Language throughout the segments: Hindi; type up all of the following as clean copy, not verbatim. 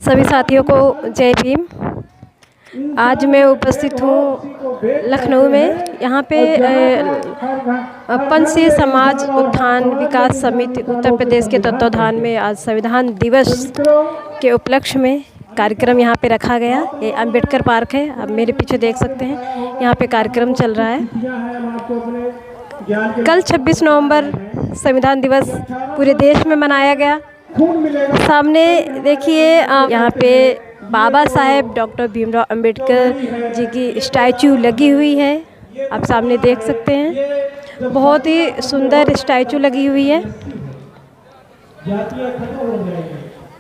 सभी साथियों को जय भीम। आज मैं उपस्थित हूँ लखनऊ में। यहाँ पे पंचशील समाज उत्थान विकास समिति उत्तर प्रदेश के तत्वाधान में आज संविधान दिवस के उपलक्ष्य में कार्यक्रम यहाँ पे रखा गया। ये अंबेडकर पार्क है, आप मेरे पीछे देख सकते हैं। यहाँ पे कार्यक्रम चल रहा है। कल 26 नवंबर संविधान दिवस पूरे देश में मनाया गया। सामने देखिए यहाँ पे बाबा साहेब डॉक्टर भीमराव अंबेडकर जी की स्टैचू लगी हुई है। आप सामने देख सकते हैं, बहुत ही सुंदर स्टैचू लगी हुई है।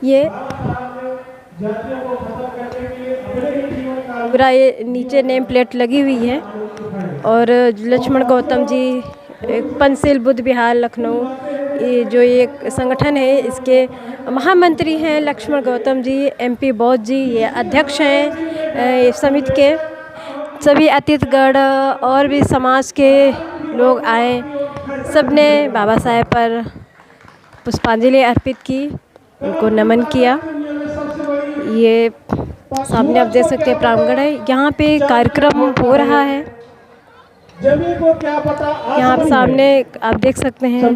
ये पूरा ये नीचे नेम प्लेट लगी हुई है। और लक्ष्मण गौतम जी पंचशील बुद्ध विहार लखनऊ, ये जो एक संगठन है इसके महामंत्री हैं लक्ष्मण गौतम जी। MP बौद्ध जी ये अध्यक्ष हैं समिति के। सभी अतिथिगण और भी समाज के लोग आए, सबने बाबा साहेब पर पुष्पांजलि अर्पित की, उनको नमन किया। ये सामने आप देख सकते हैं प्रांगण है, यहाँ पे कार्यक्रम हो रहा है। यहाँ सामने आप देख सकते हैं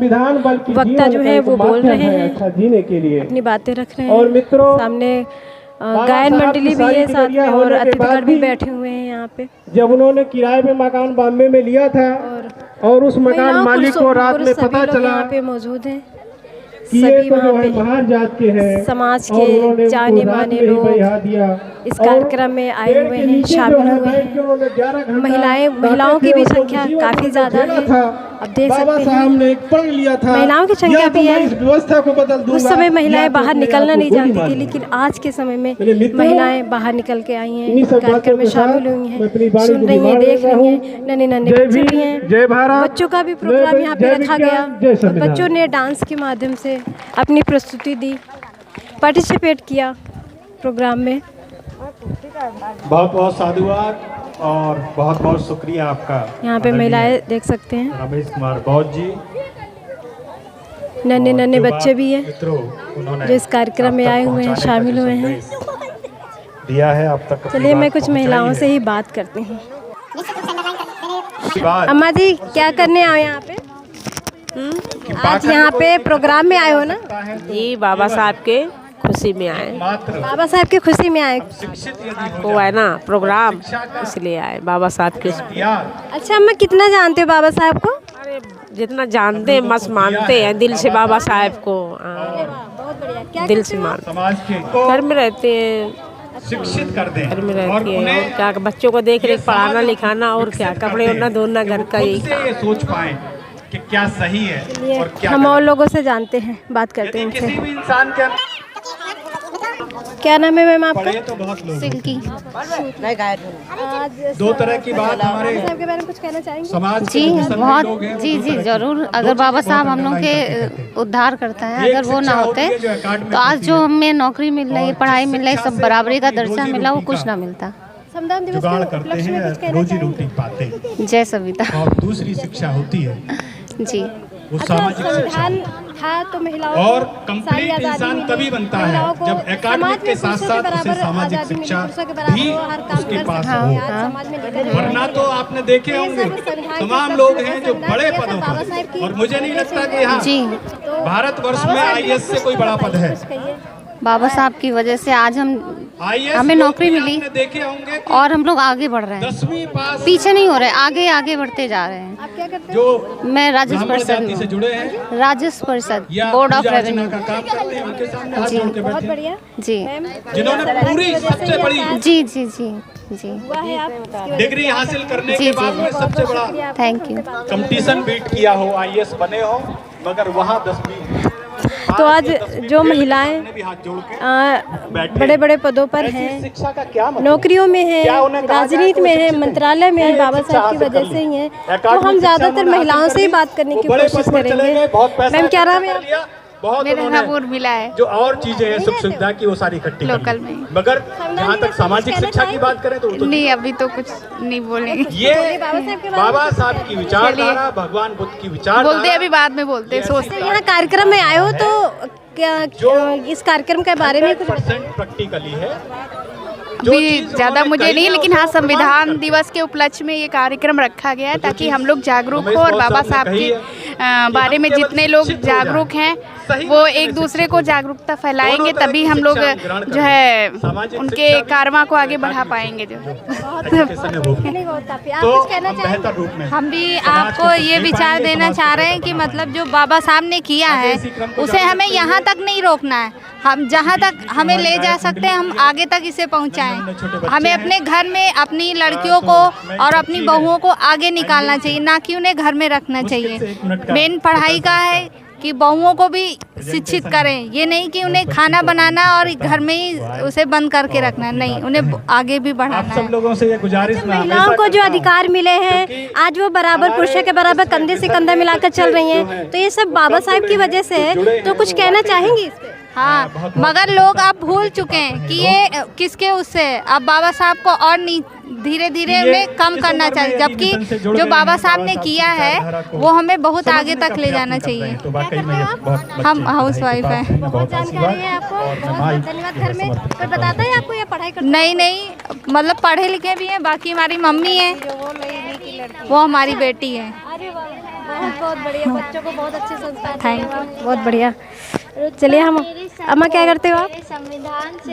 वक्ता जो है वो बोल रहे हैं, जीने के लिए अपनी बातें रख रहे हैं। और मित्रों सामने गायन मंडली भी है साथ में और अतिथिगण भी बैठे हुए हैं यहाँ पे। जब उन्होंने किराए पे मकान बॉम्बे में लिया था और उस मकान मालिक को रात में पता चला यहाँ पे मौजूद हैं, सभी वहाँ पे महान जात के हैं, समाज के जाने माने लोग इस कार्यक्रम में आए हुए हैं, शामिल हुए हैं। महिलाओं की भी संख्या काफ़ी ज़्यादा है। अब देख सकते हैं महिलाओं की संख्या भी है। उस समय महिलाएं बाहर निकलना नहीं जानती थी, लेकिन आज के समय में महिलाएं बाहर निकल के आई हैं, कार्यक्रम में शामिल हुई हैं, सुन रही हैं, देख रही हैं। नन्हे नन्हे बच्चे भी हैं, बच्चों का भी प्रोग्राम यहाँ पे रखा गया। बच्चों ने डांस के माध्यम से अपनी प्रस्तुति दी, पार्टिसिपेट किया प्रोग्राम में। बहुत बहुत साधुवाद और बहुत बहुत शुक्रिया आपका। यहाँ पे महिलाएं देख सकते हैं, रमेश कुमार बौद्ध जी, नन्हे नन्हे बच्चे भी हैं जो इस कार्यक्रम में आए हुए हैं, शामिल हुए हैं। दिया है आप तक। चलिए मैं कुछ महिलाओं से ही बात करती हूँ। अम्मा जी क्या करने आए यहाँ पे? आज यहाँ पे प्रोग्राम में आए हो ना? जी बाबा साहब के खुशी में आए। बाबा साहब की खुशी में आए वो है ना प्रोग्राम, इसलिए आए बाबा साहब के। अच्छा अम्मा कितना जानते हो बाबा साहब को? अरे जितना जानते हैं मस्त मानते हैं दिल से बाबा साहब को। बहुत बढ़िया। दिल से मानते, घर में रहते हैं, शिक्षित कर दें, घर में रहती है और क्या बच्चों को देख रेख पढ़ाना लिखाना और क्या कपड़े ओढ़ना धोना घर का ही सोच पाए कि क्या सही है और क्या। हम और लोगों से जानते हैं, बात करते हैं किसी भी इंसान के क्या नाम है मैम आपका? तो बहुत लोग सिल्की। आज दो तरह की बात हमारे साहब के बारे में कुछ कहना चाहेंगे? समाज जी बहुत जी जरूर। अगर बाबा साहब हम लोग के उद्धार करते हैं, अगर वो ना होते तो आज जो हमें नौकरी मिल रही, पढ़ाई मिल रही, सब बराबरी का दर्जा मिला, वो कुछ ना मिलता। संविधान दिवस के उपलक्ष्य में कुछ कहना रोजी रोटी पाते हैं। जय सविता। और दूसरी शिक्षा होती है जी वो सामाजिक शिक्षा। संविधान था तो महिलाओं और कंप्लीट इंसान तभी बनता है जब एकेडमिक के साथ साथ उसे सामाजिक शिक्षा भी उसके पास हो। वरना तो आपने देखे होंगे तमाम लोग हैं जो बड़े पदों पर, और मुझे नहीं लगता कि यहाँ भारतवर्ष में IAS से कोई बड़ा पद है। बाबा साहब की वजह से आज हमें नौकरी मिली देखे होंगे और हम लोग आगे बढ़ रहे हैं, 10वीं पास पीछे नहीं हो रहे, आगे आगे बढ़ते जा रहे हैं। आप क्या करते हैं? जो मैं राजस्व ब्राह्मण परिषद जाति से जुड़े हैं, राजस्व परिषद या बोर्ड ऑफ पूजा अर्चना रेवेन्यू। का काम करते हैं, उनके सामने हाथ जोड़ के बहुत बैठे बढ़िया जी जिन्होंने पूरी सबसे बड़ी जी जी जी जी हुआ है आप डिग्री हासिल करने जी, के जी, बाद में सबसे बड़ा थैंक यू। कंपटीशन बीट किया हो, IAS बने हो, मगर वहाँ 10वीं। तो आज जो महिलाएं बड़े बड़े पदों पर हैं, शिक्षा का क्या मतलब? नौकरियों में हैं, राजनीति में हैं, मंत्रालय में हैं, बाबा साहब की वजह से ही हैं। तो हम ज़्यादातर महिलाओं से ही बात करने की कोशिश करेंगे। मैम क्या नाम है आपका? बहुत मेरा मिला है जो और चीजें हैं सुख सुविधा की वो सारी इकट्ठी लोकल में। मगर जहाँ तक सामाजिक शिक्षा की बात करें तो नहीं, अभी तो कुछ नहीं बोलेंगे। ये बाबा साहब की विचारधारा, भगवान बुद्ध की विचारधारा बोलते अभी बाद में बोलते सोचते। यहाँ कार्यक्रम में आए हो तो इस कार्यक्रम के बारे में कुछ प्रैक्टिकली है अभी ज़्यादा मुझे नहीं, लेकिन हाँ संविधान दिवस के उपलक्ष्य में ये कार्यक्रम रखा गया है ताकि हम लोग जागरूक हो और बाबा साहब के बारे में जितने लोग जागरूक हैं वो एक दूसरे को जागरूकता फैलाएंगे, तभी हम लोग जो है उनके कारवां को आगे बढ़ा पाएंगे। जो हम भी आपको ये विचार देना चाह रहे हैं कि मतलब जो बाबा साहब ने किया है उसे हमें यहाँ तक नहीं रोकना है, हम जहाँ तक हमें ले जा सकते हैं हम आगे तक इसे पहुँचाएं। हमें अपने घर में अपनी लड़कियों को और अपनी बहुओं को आगे निकालना चाहिए, ना कि उन्हें घर में रखना चाहिए। मेन पढ़ाई का है कि बहुओं को भी शिक्षित करें, ये नहीं कि उन्हें खाना बनाना और घर में ही उसे बंद करके रखना, नहीं, उन्हें आगे भी बढ़ाना है। सब लोगों से ये गुजारिश महिलाओं को जो अधिकार मिले हैं आज वो बराबर पुरुषों के बराबर कंधे से कंधा मिलाकर चल रही हैं, तो ये सब बाबा साहब की वजह से है। तो कुछ कहना चाहेंगी इस पे? हाँ, मगर लोग अब भूल चुके हैं कि ये किसके उससे, अब बाबा साहब को और धीरे धीरे हमें कम करना चाहिए, जबकि जो बाबा साहब ने किया है वो हमें बहुत आगे तक ले जाना चाहिए। हम हाउस वाइफ हैं। बहुत जानकारी है आपको, बहुत धन्यवाद। घर में कोई बताता है आपको या पढ़ाई करते? नहीं, मतलब पढ़े लिखे भी हैं, बाकी हमारी मम्मी है, वो हमारी बेटी है। बहुत बढ़िया, बच्चों को बहुत अच्छे संस्कार। थैंक यू, बहुत बढ़िया। चलिए हम, अम्मा क्या करते हो आप?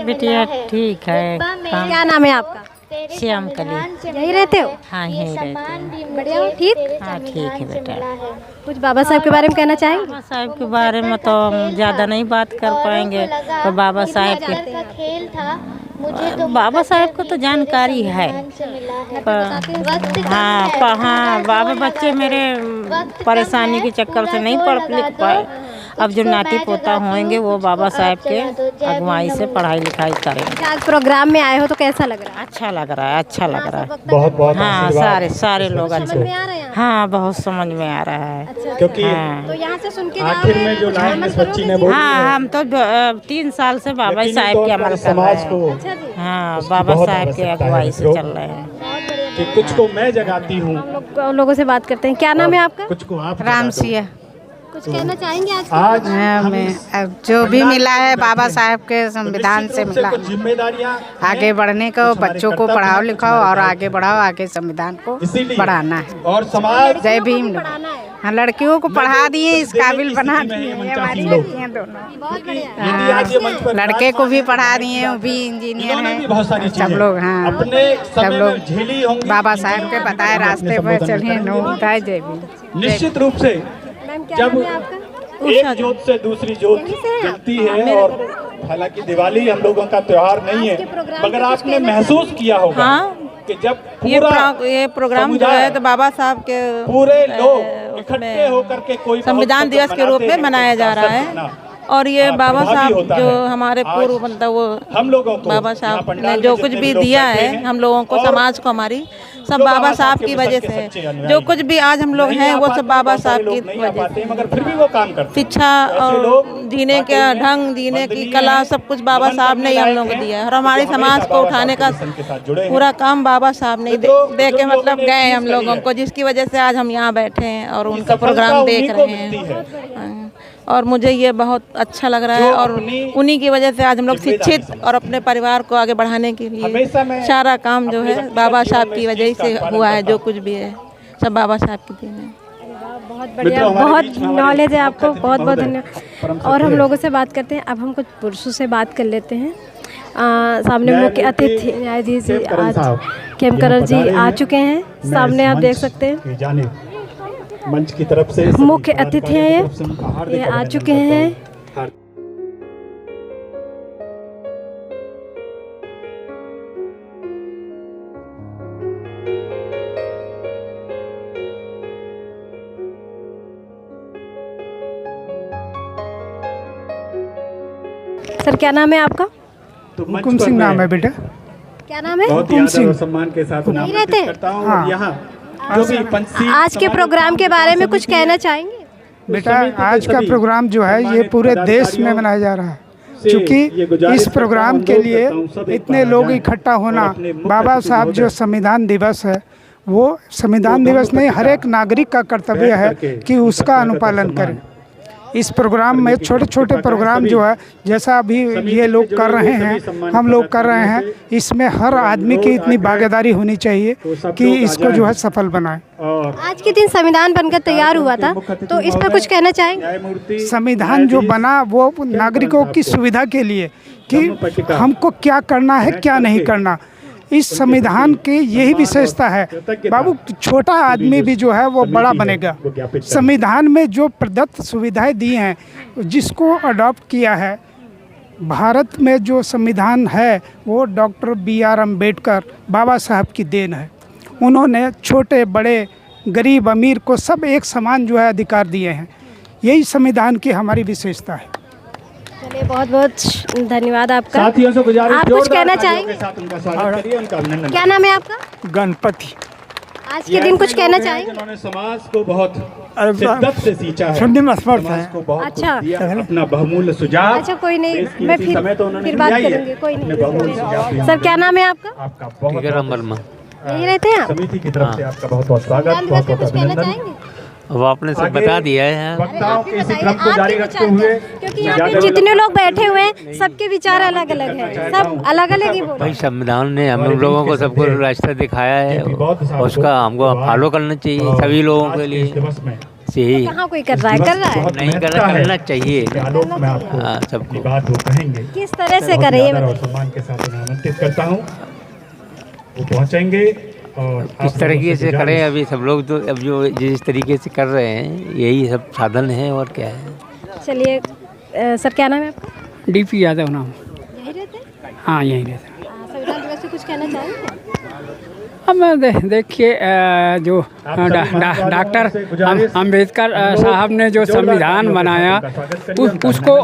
बिटिया ठीक है। क्या नाम है आपका? श्याम कली। यही रहते हो? हाँ यही रहते हैं। बढ़िया, ठीक। हाँ ठीक है बेटा। कुछ बाबा साहब के बारे में कहना चाहेंगे? बाबा साहब के बारे में तो हम ज़्यादा नहीं बात कर पाएंगे, तो बाबा साहब के बाबा साहब को तो जानकारी है। हाँ, बाबा बच्चे मेरे परेशानी के चक्कर से नहीं पढ़ लिख पाए, अब जो नाती पोता होंगे वो बाबा साहब के अगुवाई से पढ़ाई लिखाई करेंगे। आज प्रोग्राम में आए हो तो कैसा लग रहा है? अच्छा लग रहा है, अच्छा लग रहा है। बहुत बहुत हाँ, सारे लोग अच्छे। हाँ, बहुत समझ में आ रहा है। क्योंकि तो यहाँ से सुन के आखिर में जो लाइन इस बच्ची ने बोली, हाँ, हम तो 3 साल से बाबा साहब के अमल कर रहे हैं। हाँ, बाबा साहब के अगुवाई से चल रहे हैं। कि कुछ को मैं जगाती हूँ। लोगों से बात करते हैं। क्या नाम है आपका? कुछ को आप राम सिया। कुछ कहना चाहेंगे आज हमें अब जो भी मिला है बाबा साहब के संविधान से मिला, जिम्मेदारियां आगे बढ़ने को, बच्चों को पढ़ाओ लिखाओ और आगे बढ़ाओ, आगे संविधान को बढ़ाना है। और समाज जय भीम। हाँ, लड़कियों को पढ़ा दिए, इस काबिल बना दिए, ये हमारी बेटी हैं दोनों। लड़के को भी पढ़ा दिए, वो भी इंजीनियर हैं। सब लोग, हाँ सब लोग बाबा साहब के बताए रास्ते पर चलिए। बताए जय भीम। निश्चित रूप से जब एक जोत से दूसरी जोत जलती है, और हालांकि दिवाली हम लोगों का त्योहार नहीं है, मगर आपने महसूस किया होगा कि जब पूरा ये प्रोग्राम जो है तो बाबा साहब के पूरे लोग इकट्ठे होकर के कोई संविधान दिवस के रूप में मनाया जा रहा है। और ये बाबा साहब जो हमारे पूर्व मतलब वो हम लोगों को बाबा साहब ने जो कुछ भी दिया है हम लोगों को, समाज को, हमारी सब बाबा साहब की वजह से है। जो कुछ भी आज हम लोग हैं वो सब बाबा साहब की वजह से। मगर फिर भी वो काम करते। शिक्षा और जीने का ढंग, जीने की कला, सब कुछ बाबा साहब ने ही हम लोगों को दिया है। और हमारे समाज को उठाने का पूरा काम बाबा साहब ने दे के मतलब गए हम लोगों को, जिसकी वजह से आज हम यहाँ बैठे हैं और उनका प्रोग्राम देख रहे हैं। और मुझे ये बहुत अच्छा लग रहा है, और उन्हीं की वजह से आज हम लोग शिक्षित और अपने परिवार को आगे बढ़ाने के लिए सारा काम जो है बाबा साहब की वजह से हुआ है। जो कुछ भी है सब बाबा साहब की देन है। बहुत बढ़िया, बहुत नॉलेज है आपको, बहुत बहुत धन्यवाद। और हम लोगों से बात करते हैं, अब हम कुछ पुरुषों से बात कर लेते हैं। सामने मुख्य अतिथि न्यायाधीश जी आज खेमकरण जी आ चुके हैं, सामने आप देख सकते हैं। मंच की तरफ से मुख्य अतिथि हैं, ये आ चुके हैं। सर क्या नाम है आपका? हुकुम सिंह नाम है बेटा। क्या नाम है? हुकुम सिंह। सम्मान के साथ नाम करता हूं। और यहाँ जो भी पंछी आज के प्रोग्राम के बारे में कुछ कहना चाहेंगे? बेटा आज का प्रोग्राम जो है ये पूरे देश में मनाया जा रहा है, क्योंकि इस प्रोग्राम के लिए इतने लोग इकट्ठा होना, बाबा साहब जो संविधान दिवस है वो संविधान दिवस नहीं, हर एक नागरिक का कर्तव्य है कि उसका अनुपालन करें। इस प्रोग्राम में छोटे छोटे प्रोग्राम जो है, जैसा अभी ये लोग कर रहे हैं, हम लोग कर रहे हैं, इसमें हर आदमी की इतनी भागीदारी होनी चाहिए कि इसको जो है सफल बनाए। आज के दिन संविधान बनकर तैयार हुआ था, तो इस पर कुछ कहना चाहेंगे? संविधान जो बना वो नागरिकों की सुविधा के लिए कि हमको क्या करना है क्या नहीं करना, इस संविधान की यही विशेषता है बाबू। छोटा आदमी भी जो है वो बड़ा बनेगा। संविधान में जो प्रदत्त सुविधाएं दी हैं, जिसको अडॉप्ट किया है, भारत में जो संविधान है वो डॉक्टर BR अम्बेडकर बाबा साहब की देन है। उन्होंने छोटे बड़े गरीब अमीर को सब एक समान जो है अधिकार दिए हैं। यही संविधान की हमारी विशेषता है। चलिए, बहुत बहुत धन्यवाद आपका। साथियों से गुजारिश, आप कुछ कहना चाहेंगे? क्या नाम है आपका? गणपति। आज के दिन कुछ कहना चाहेंगे? उन्होंने समाज को बहुत शिद्दत से सींचा है, समाज को बहुत अच्छा, अपना बहुमूल्य सुझाव। अच्छा, कोई नहीं, मैं फिर बात करूंगी, कोई नहीं। सर, क्या नाम है आपका? आपका बहुत यही रहते हैं आप? समिति की तरफ से आपका बहुत बहुत स्वागत, बहुत बहुत अभिनंदन। वो आपने सब बता दिया है। वक्ताओं के इसी क्रम को जारी रखते हुए, क्योंकि यहाँ पे जितने लोग बैठे हुए हैं सबके विचार अलग अलग हैं, सब अलग अलग ही बोल। भाई संविधान ने हम लोगों को सबको रास्ता दिखाया है, उसका हमको फॉलो करना चाहिए सभी लोगों के लिए। यही कहाँ कोई कर रहा है? कर रहा है नहीं करना चाहिए सबको। बात वो कहेंगे किस तरह से करे ये और सम्मान के साथ आमंत्रित करता हूँ, वो पहुँचेंगे और किस तरीके से करें। अभी सब लोग तो अब जो जिस तरीके से कर रहे हैं यही सब साधन है और क्या है। चलिए, सर क्या नाम है आपका? DP यादव नाम। यही रहते हैं? हाँ, यहीं रहते हैं। संविधान दिवस पे कुछ कहना चाहेंगे? अब देखिए, जो डॉक्टर अम्बेडकर साहब ने जो संविधान बनाया उसको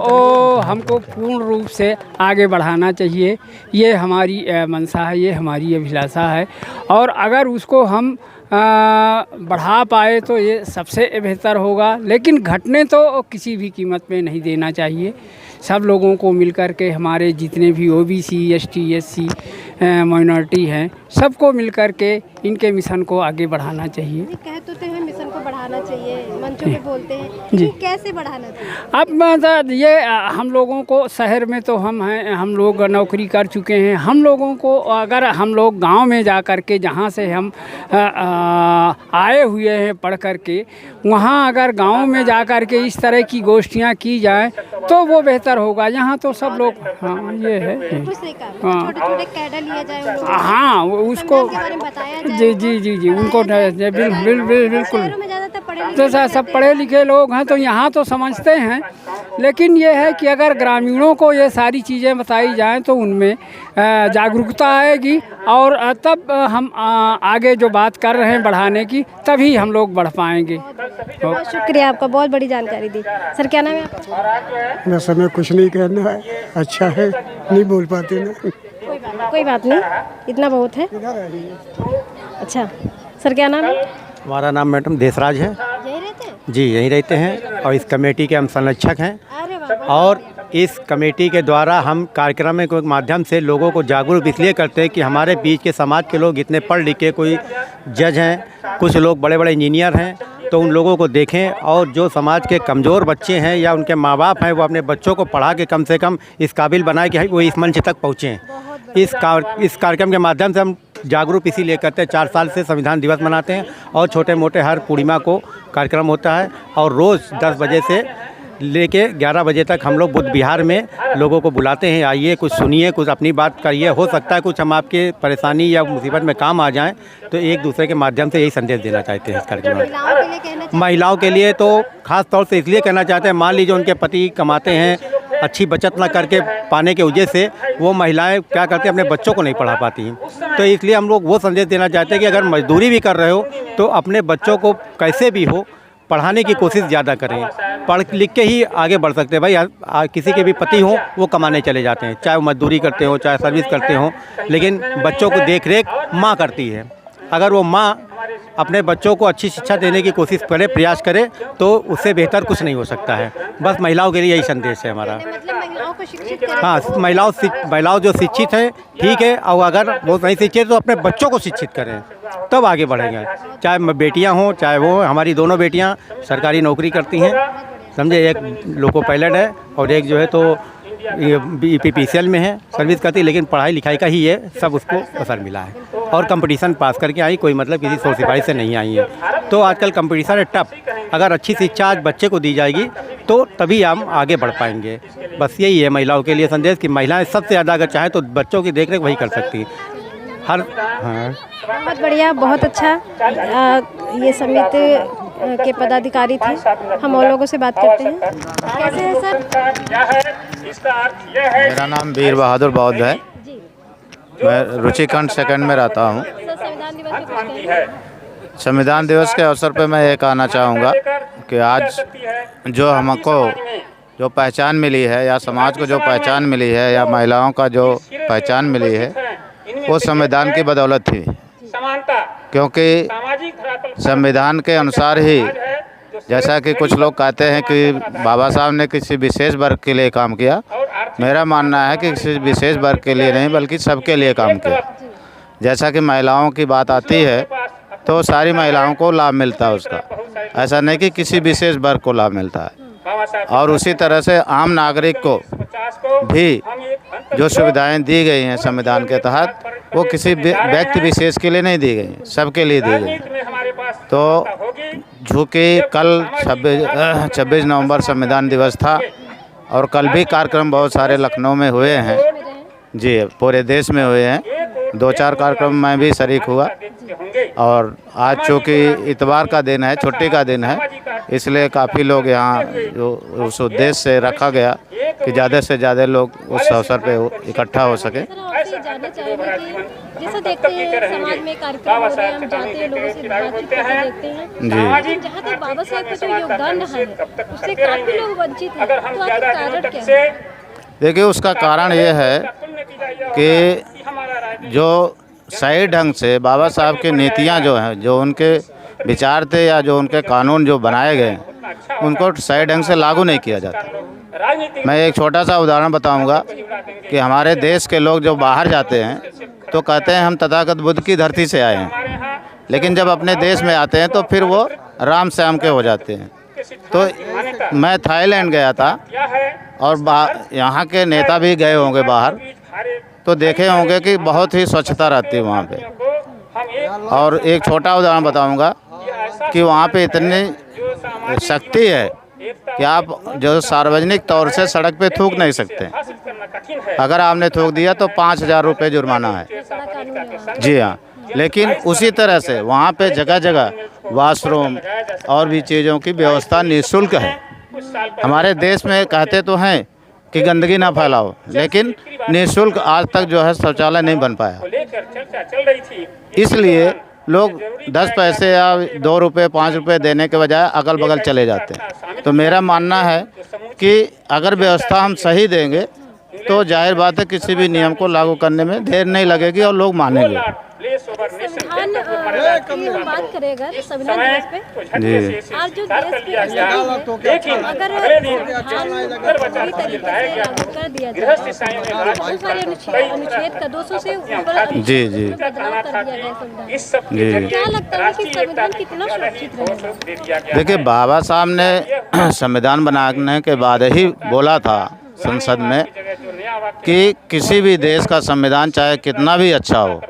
हमको पूर्ण रूप से आगे बढ़ाना चाहिए। ये हमारी मंशा है, ये हमारी अभिलाषा है, और अगर उसको हम बढ़ा पाए तो ये सबसे बेहतर होगा। लेकिन घटने तो किसी भी कीमत पे नहीं देना चाहिए। सब लोगों को मिलकर के, हमारे जितने भी OBC ST SC माइनॉरिटी हैं, सबको मिलकर के इनके मिशन को आगे बढ़ाना चाहिए। कहते हैं मिशन को बढ़ाना चाहिए, मंचों पे बोलते हैं जी, कैसे बढ़ाना चाहिए? अब मतलब ये हम लोगों को शहर में तो हम हैं, हम लोग नौकरी कर चुके हैं। हम लोगों को अगर हम लोग गांव में जा कर के, जहाँ से हम आए हुए हैं पढ़ कर के, वहाँ अगर गांव में जा कर के इस तरह की गोष्ठियाँ की जाएं तो वो बेहतर होगा। यहाँ तो सब लोग, हाँ ये है, हाँ उसको जी उनको बिल्कुल जैसा सब पढ़े लिखे लोग हैं तो यहाँ तो समझते हैं। लेकिन ये है कि अगर ग्रामीणों को ये सारी चीज़ें बताई जाएं तो उनमें जागरूकता आएगी, और तब हम आगे जो बात कर रहे हैं बढ़ाने की, तभी हम लोग बढ़ पाएंगे। बहुत शुक्रिया आपका, बहुत बड़ी जानकारी दी। सर क्या नाम है आपका? मैं समय कुछ नहीं कहना है, अच्छा है, नहीं बोल पाते ना। कोई बात नहीं, इतना बहुत है। अच्छा, सर क्या नाम है? हमारा नाम मैडम देसराज है। यही रहते हैं? जी यहीं रहते हैं, और इस कमेटी के हम संरक्षक हैं। और इस कमेटी के द्वारा हम कार्यक्रम के माध्यम से लोगों को जागरूक इसलिए करते हैं कि हमारे बीच के समाज के लोग इतने पढ़ लिखे, कोई जज हैं, कुछ लोग बड़े बड़े इंजीनियर हैं, तो उन लोगों को देखें, और जो समाज के कमज़ोर बच्चे हैं या उनके माँ बाप हैं, वो अपने बच्चों को पढ़ा के कम से कम इस काबिल बनाए कि वो इस मंच तक पहुँचें। इस कार्यक्रम के माध्यम से हम जागरूक इसीलिए करते हैं। 4 साल से संविधान दिवस मनाते हैं, और छोटे मोटे हर पूर्णिमा को कार्यक्रम होता है, और रोज़ 10 बजे से लेके 11 बजे तक हम लोग बुद्ध विहार में लोगों को बुलाते हैं, आइए कुछ सुनिए, कुछ अपनी बात करिए। हो सकता है कुछ हम आपके परेशानी या मुसीबत में काम आ जाएं, तो एक दूसरे के माध्यम से यही संदेश देना चाहते हैं इस कार्यक्रम में। महिलाओं के लिए तो ख़ास तौर से इसलिए कहना चाहते हैं, मान लीजिए उनके पति कमाते हैं, अच्छी बचत ना करके पाने के वजह से वो महिलाएं क्या करती हैं, अपने बच्चों को नहीं पढ़ा पाती हैं। तो इसलिए हम लोग वो संदेश देना चाहते हैं कि अगर मजदूरी भी कर रहे हो तो अपने बच्चों को कैसे भी हो पढ़ाने की कोशिश ज़्यादा करें। पढ़ लिख के ही आगे बढ़ सकते हैं। भाई किसी के भी पति हों वो कमाने चले जाते हैं, चाहे वो मजदूरी करते हो, चाहे सर्विस करते हों, लेकिन बच्चों को देख रेख माँ करती है। अगर वो माँ अपने बच्चों को अच्छी शिक्षा देने की कोशिश करे, प्रयास करे, तो उससे बेहतर कुछ नहीं हो सकता है। बस महिलाओं के लिए यही संदेश है हमारा। हाँ, महिलाओं जो शिक्षित है ठीक है, और अगर वो नहीं शिक्षित तो अपने बच्चों को शिक्षित करें, तब आगे बढ़ेंगे। चाहे बेटियां हों चाहे वो, हमारी दोनों बेटियां सरकारी नौकरी करती हैं, समझे। एक लोको पायलट है और एक जो है तो ये PPCL में है, सर्विस करती है, लेकिन पढ़ाई लिखाई का ही ये सब उसको असर मिला है। और कंपटीशन पास करके आई, कोई मतलब किसी सोर्स सिपाही से नहीं आई है। तो आजकल कंपटीशन है टफ। अगर अच्छी शिक्षा आज बच्चे को दी जाएगी तो तभी हम आगे बढ़ पाएंगे। बस यही है महिलाओं के लिए संदेश कि महिलाएं सबसे ज़्यादा अगर चाहें तो बच्चों की देखरेख वही कर सकती है। हाँ, बहुत बढ़िया, बहुत अच्छा। ये समिति के पदाधिकारी थे, हम और लोगों से बात करते हैं। कैसे है सर? मेरा नाम वीर बहादुर बौद्ध है। मैं रुचिकांड सेकंड में रहता हूँ। संविधान दिवस के अवसर पे मैं ये कहना चाहूँगा कि आज जो हमको जो पहचान मिली है या समाज को जो पहचान मिली है या महिलाओं का जो पहचान मिली है वो संविधान की बदौलत थी, क्योंकि संविधान के अनुसार ही, जैसा कि कुछ लोग कहते हैं कि बाबा साहब ने किसी विशेष वर्ग के लिए काम किया, मेरा मानना है कि किसी विशेष वर्ग के लिए नहीं बल्कि सबके लिए काम किया। जैसा कि महिलाओं की बात आती है तो सारी महिलाओं को लाभ मिलता है उसका, ऐसा नहीं कि किसी विशेष वर्ग को लाभ मिलता है। और उसी तरह से आम नागरिक को भी जो सुविधाएं दी गई हैं संविधान के तहत वो किसी व्यक्ति विशेष के लिए नहीं दी गई, सबके लिए दी गई। तो चूँकि कल 26 नवंबर संविधान दिवस था और कल भी कार्यक्रम बहुत सारे लखनऊ में हुए हैं जी, पूरे देश में हुए हैं। 2-4 कार्यक्रम में भी शरीक हुआ। और आज चूँकि इतवार का दिन है, छुट्टी का दिन है, इसलिए काफ़ी लोग यहाँ जो उस उद्देश्य से रखा गया कि ज़्यादा से ज़्यादा लोग उस अवसर पे इकट्ठा हो सके। जैसा देखते हैं समाज में कार्यक्रम हो रहे हैं, हम जाते हैं, लोगों से बातचीत करते देखते हैं जी, जहाँ तक बाबा साहब का जो योगदान रहा है उससे काफ़ी लोग वंचित हैं, तो आखिर कारण क्या है? देखिए, उसका कारण ये है कि जो सही ढंग से बाबा साहब की नीतियाँ जो हैं, जो उनके विचार थे या जो उनके कानून जो बनाए गए उनको सही ढंग से लागू नहीं किया जाता। मैं एक छोटा सा उदाहरण बताऊंगा कि हमारे देश के लोग जो बाहर जाते हैं तो कहते हैं हम तथागत बुद्ध की धरती से आए हैं, लेकिन जब अपने देश में आते हैं तो फिर वो राम श्याम के हो जाते हैं। तो मैं थाईलैंड गया था और यहाँ के नेता भी गए होंगे बाहर, तो देखे होंगे कि बहुत ही स्वच्छता रहती है वहाँ पे। और एक छोटा उदाहरण बताऊंगा कि वहाँ पे इतनी शक्ति है कि आप जो सार्वजनिक तौर से सड़क पे थूक नहीं सकते। अगर आपने थूक दिया तो 5,000 रुपये जुर्माना है। जी हाँ, लेकिन उसी तरह से वहाँ पे जगह जगह वॉशरूम और भी चीज़ों की व्यवस्था निःशुल्क है। हमारे देश में कहते तो हैं कि गंदगी ना फैलाओ, लेकिन निःशुल्क आज तक जो है शौचालय नहीं बन पाया। इसलिए लोग 10 पैसे या 2 रुपये 5 रुपये देने के बजाय अगल बगल चले जाते हैं। तो मेरा मानना है कि अगर व्यवस्था हम सही देंगे तो जाहिर बात है किसी भी नियम को लागू करने में देर नहीं लगेगी और लोग मानेंगे। संविधान की हम बात करें अगर संविधान दिवस पे जी, आज जो देश की स्थिति है, अगर संविधान पूरी तरीके से लागू कर दिया जाए तो बहुत सारे अनुच्छेद का 200 से ऊपर जी जी बदलाव कर दिया गया संविधान। जी, क्या लगता है कि संविधान कितना सुरक्षित रहेगा? देखिए, बाबा साहब ने संविधान बनाने के बाद ही बोला था संसद में कि किसी भी देश का संविधान चाहे कितना भी अच्छा हो,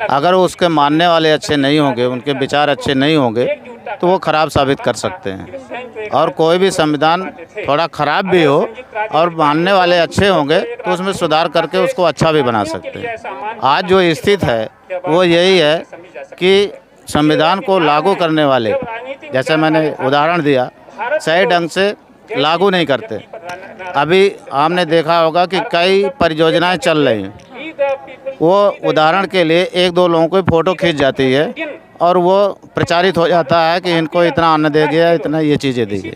अगर उसके मानने वाले अच्छे नहीं होंगे, उनके विचार अच्छे नहीं होंगे तो वो ख़राब साबित कर सकते हैं। और कोई भी संविधान थोड़ा ख़राब भी हो और मानने वाले अच्छे होंगे तो उसमें सुधार करके उसको अच्छा भी बना सकते हैं। आज जो स्थिति है वो यही है कि संविधान को लागू करने वाले, जैसे मैंने उदाहरण दिया, सही ढंग से लागू नहीं करते। अभी आपने देखा होगा कि कई परियोजनाएं चल रही हैं, वो उदाहरण के लिए 1-2 लोगों को फ़ोटो खींच जाती है और वो प्रचारित हो जाता है कि इनको इतना अन्न दे गया, इतना ये चीज़ें दी गई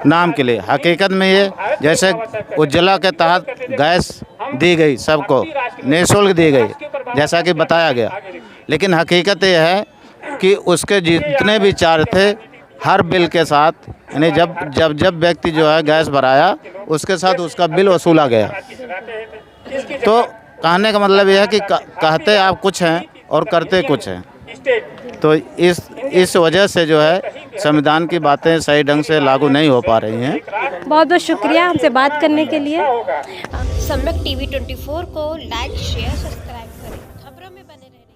नाम के लिए। हकीकत में ये जैसे उज्ज्वला के तहत गैस दी गई, सबको निःशुल्क दी गई जैसा कि बताया गया, लेकिन हकीकत ये है कि उसके जितने भी चार्ज थे हर बिल के साथ, यानी जब व्यक्ति जो है गैस भराया उसके साथ उसका बिल वसूला गया। तो कहने का मतलब यह है कि कहते आप कुछ हैं और करते कुछ हैं। तो इस वजह से जो है संविधान की बातें सही ढंग से लागू नहीं हो पा रही हैं। बहुत बहुत शुक्रिया हमसे बात करने के लिए। सम्यक टीवी 24 को लाइक शेयर सब्सक्राइब करें, खबरों में बने रहने।